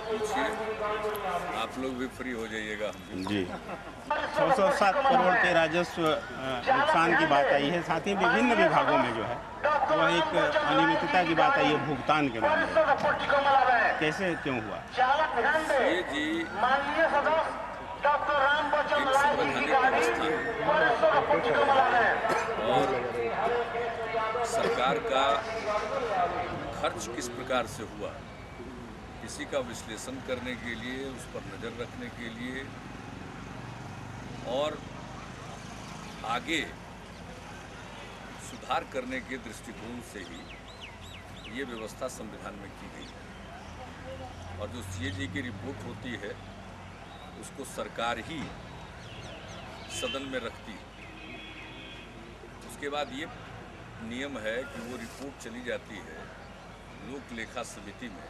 पूछिए, आप लोग भी फ्री हो जाइएगा। हम जी 607 करोड़ के राजस्व नुकसान की बात आई है, साथ ही विभिन्न विभागों में जो है वह एक अनियमितता की बात आई है भुगतान के मामले में, कैसे क्यों हुआ? सीए जी एक संवैधानिक व्यवस्था है और सरकार का खर्च किस प्रकार से हुआ, किसी का विश्लेषण करने के लिए, उस पर नज़र रखने के लिए और आगे सुधार करने के दृष्टिकोण से ही ये व्यवस्था संविधान में की गई है। और जो सीएजी की रिपोर्ट होती है उसको सरकार ही सदन में रखती है। उसके बाद ये नियम है कि वो रिपोर्ट चली जाती है लोक लेखा समिति में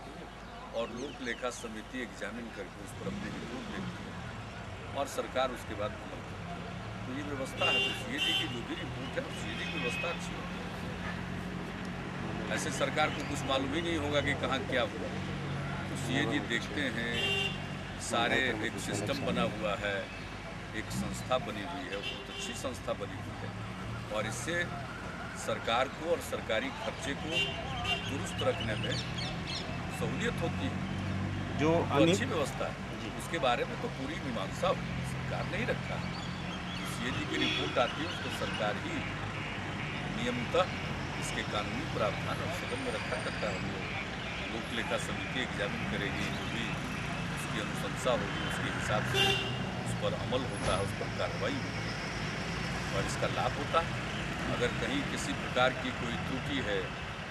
और लोक लेखा समिति एग्जामिन करके उस पर अपनी रिपोर्ट देती है और सरकार उसके बाद अमल करती है। तो ये व्यवस्था है। तो सीएजी की जो भी रिपोर्ट है सीएजी की व्यवस्था अच्छी होती है। ऐसे सरकार को कुछ मालूम ही नहीं होगा कि कहाँ क्या हुआ। तो सीएजी देखते हैं, सारे एक सिस्टम बना हुआ है, एक संस्था बनी हुई है, बहुत अच्छी संस्था बनी हुई है और इससे सरकार को और सरकारी खर्चे को दुरुस्त रखने में सहूलियत होती है। जो अच्छी व्यवस्था है उसके बारे में तो पूरी मीमांसा सरकार ने ही रखा है। सीएजी की रिपोर्ट आती है उसको सरकार ही नियमतः इसके कानूनी प्रावधान और सदन में रखा करता है। लोक लेखा समिति एग्जामिन करेगी, जो भी उसकी अनुशंसा होगी उसके हिसाब से उस पर अमल होता है, उस पर कार्रवाई होती है और इसका लाभ होता है। अगर कहीं किसी प्रकार की कोई त्रुटि है,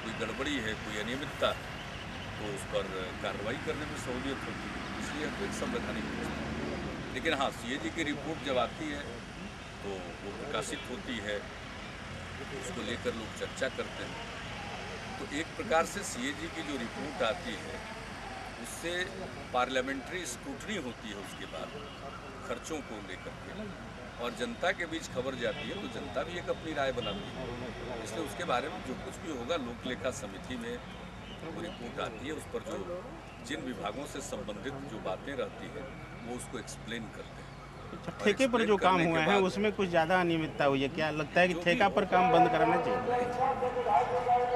कोई गड़बड़ी है, कोई अनियमितता, तो उस पर कार्रवाई करने में सहूलियत होती है। इसलिए तो एक संवैधानिक व्यवस्था है। लेकिन हाँ, सीएजी की रिपोर्ट जब आती है तो वो प्रकाशित होती है, उसको लेकर लोग चर्चा करते हैं। तो एक प्रकार से सीएजी की जो रिपोर्ट आती है उससे पार्लियामेंट्री स्क्रूटनी होती है उसके बाद खर्चों को लेकर के और जनता के बीच खबर जाती है तो जनता भी एक अपनी राय बनाती है। इसलिए उसके बारे में जो कुछ भी होगा लोक लेखा समिति में वो रिपोर्ट आती है, उस पर जो जिन विभागों से संबंधित जो बातें रहती है वो उसको एक्सप्लेन करते हैं। ठेके पर जो काम हुआ है उसमें कुछ ज़्यादा अनियमितता हुई है, क्या लगता है कि ठेका पर काम बंद कराना चाहिए?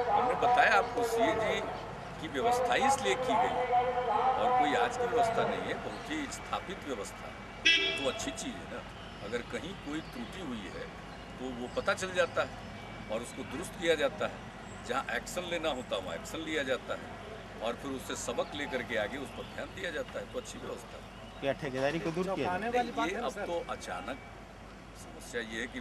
हमने बताया आपको सीएजी की व्यवस्था इसलिए की गई और कोई आज की व्यवस्था नहीं है, बहुत ही स्थापित व्यवस्था है। तो अच्छी चीज़ है ना। अगर कहीं कोई त्रुटि हुई है तो वो पता चल जाता है और उसको दुरुस्त किया जाता है। जहाँ एक्शन लेना होता है वहाँ एक्शन लिया जाता है और फिर उससे सबक लेकर के आगे उस पर ध्यान दिया जाता है। तो अच्छी व्यवस्था है। क्या ठेकेदारी को दूर किया? ये अब तो अचानक समस्या ये है कि